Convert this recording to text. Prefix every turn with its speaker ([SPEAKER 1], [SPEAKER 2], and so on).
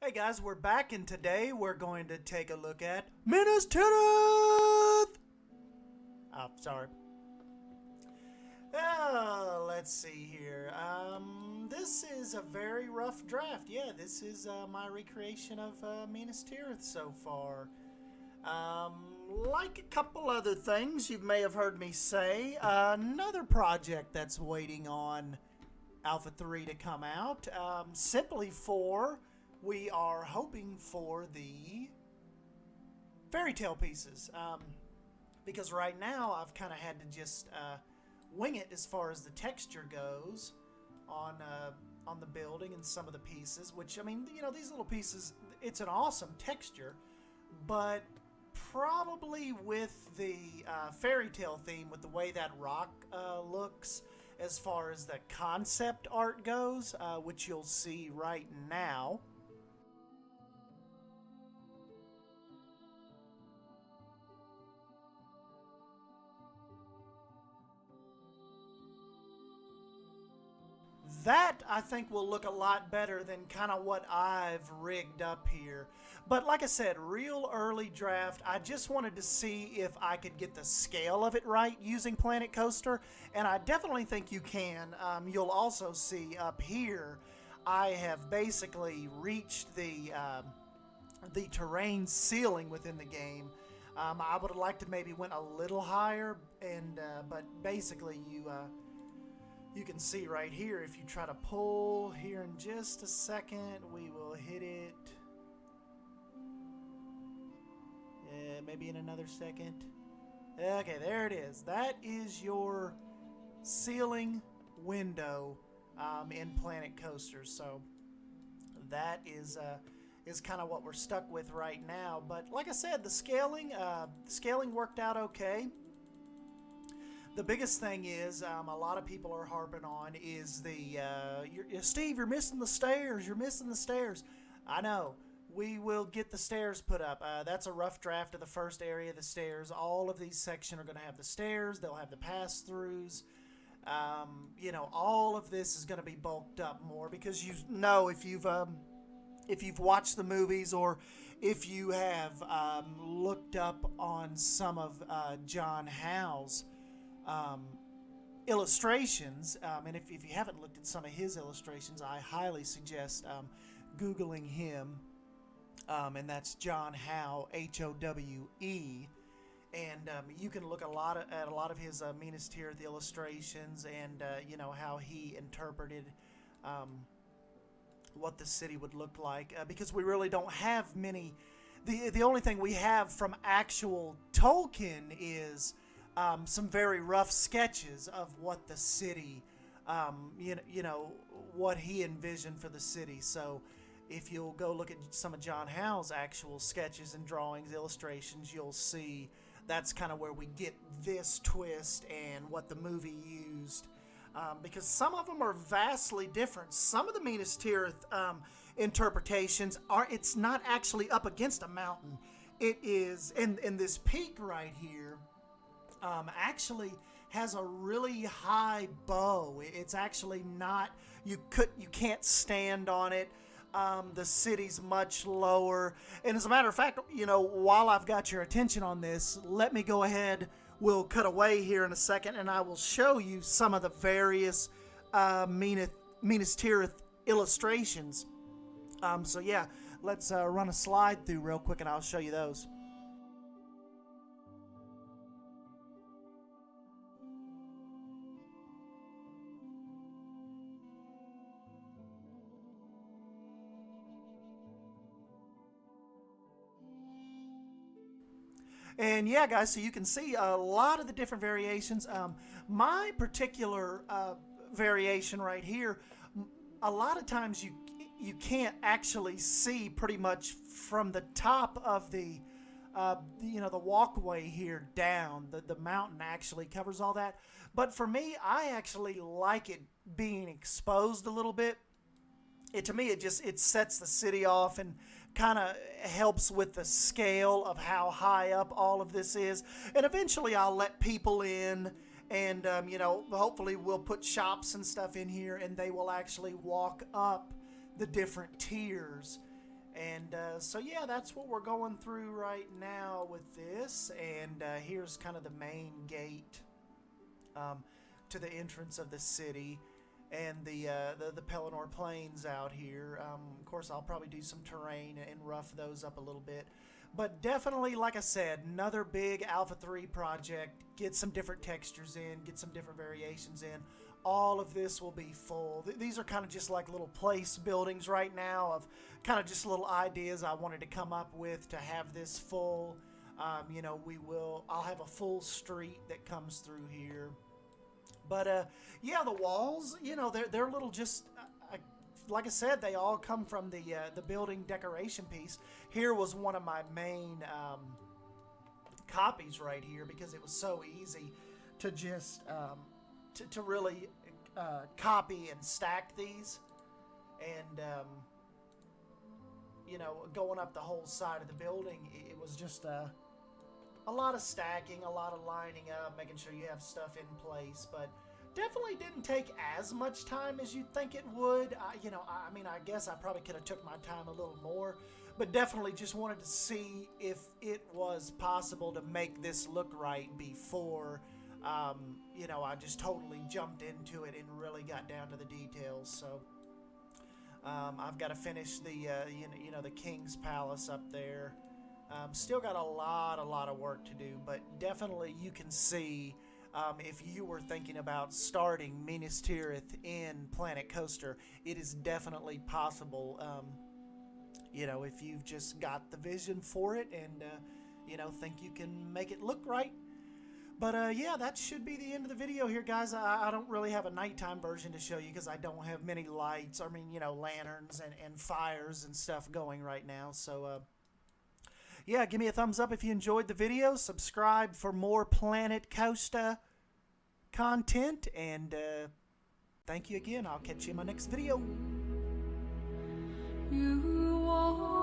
[SPEAKER 1] Hey guys, we're back, and today we're going to take a look at Minas Tirith! Oh, sorry. Let's see here. This is a very rough draft. Yeah, this is my recreation of Minas Tirith so far. Like a couple other things you may have heard me say, another project that's waiting on Alpha 3 to come out, simply for we are hoping for the fairy tale pieces. Because right now I've kind of had to just wing it as far as the texture goes on the building and some of the pieces. Which, I mean, you know, these little pieces, it's an awesome texture, but probably with the fairy tale theme, with the way that rock looks, as far as the concept art goes, which you'll see right now. That, I think, will look a lot better than kind of what I've rigged up here. But like I said, real early draft, I just wanted to see if I could get the scale of it right using Planet Coaster, and I definitely think you can. You'll also see up here, I have basically reached the terrain ceiling within the game. I would have liked to maybe went a little higher, and but basically you can see right here, if you try to pull here in just a second, we will hit it. Maybe in another second. Okay, there it is. That is your ceiling window in Planet Coaster. So that is kind of what we're stuck with right now. But like I said, the scaling worked out okay. The biggest thing is, a lot of people are harping on, is Steve, you're missing the stairs. You're missing the stairs. I know. We will get the stairs put up. That's a rough draft of the first area of the stairs. All of these sections are going to have the stairs. They'll have the pass-throughs. You know, all of this is going to be bulked up more because you know, if you've watched the movies, or if you have looked up on some of John Howe's illustrations, and if you haven't looked at some of his illustrations, I highly suggest Googling him, and that's John Howe, Howe, and you can look at a lot of his Minas Tirith illustrations, and you know how he interpreted what the city would look like, because we really don't have many. The only thing we have from actual Tolkien is some very rough sketches of what the city, you know, what he envisioned for the city. So if you'll go look at some of John Howe's actual sketches and drawings, illustrations, you'll see that's kind of where we get this twist and what the movie used. Because some of them are vastly different. Some of the Minas Tirith interpretations it's not actually up against a mountain. It is, in this peak right here, actually has a really high bow. It's actually not, you can't stand on it. The city's much lower. And as a matter of fact, you know, while I've got your attention on this, let me go ahead. We'll cut away here in a second, and I will show you some of the various Minas Tirith illustrations. So yeah, let's run a slide through real quick, and I'll show you those. And yeah, guys, so you can see a lot of the different variations. My particular variation right here, a lot of times you can't actually see pretty much from the top of the you know, the walkway here down. The mountain actually covers all that. But for me, I actually like it being exposed a little bit. To me, it sets the city off and kind of helps with the scale of how high up all of this is. And eventually I'll let people in, and you know, hopefully we'll put shops and stuff in here, and they will actually walk up the different tiers And so yeah, that's what we're going through right now with this. And here's kind of the main gate to the entrance of the city, and the Pelennor Plains out here. Of course, I'll probably do some terrain and rough those up a little bit. But definitely, like I said, another big Alpha 3 project. Get some different textures in, get some different variations in. All of this will be full. These are kind of just like little place buildings right now of kind of just little ideas I wanted to come up with to have this full. You know, I'll have a full street that comes through here. But yeah, the walls, you know, they're little just like I said, they all come from the building decoration piece. Here was one of my main copies right here because it was so easy to just to really copy and stack these, and you know, going up the whole side of the building, it was just a lot of stacking, a lot of lining up, making sure you have stuff in place, but definitely didn't take as much time as you'd think it would. You know, I mean, I guess I probably could have took my time a little more, but definitely just wanted to see if it was possible to make this look right before, you know, I just totally jumped into it and really got down to the details. So I've got to finish the, you know, the King's Palace up there. Still got a lot of work to do, but definitely you can see if you were thinking about starting Minas Tirith in Planet Coaster, it is definitely possible. You know, if you've just got the vision for it and you know, think you can make it look right. But yeah, that should be the end of the video here, guys. I don't really have a nighttime version to show you because I don't have many lights. I mean, you know, lanterns and fires and stuff going right now. So yeah, give me a thumbs up if you enjoyed the video. Subscribe for more Planet Coaster content. And thank you again. I'll catch you in my next video. You are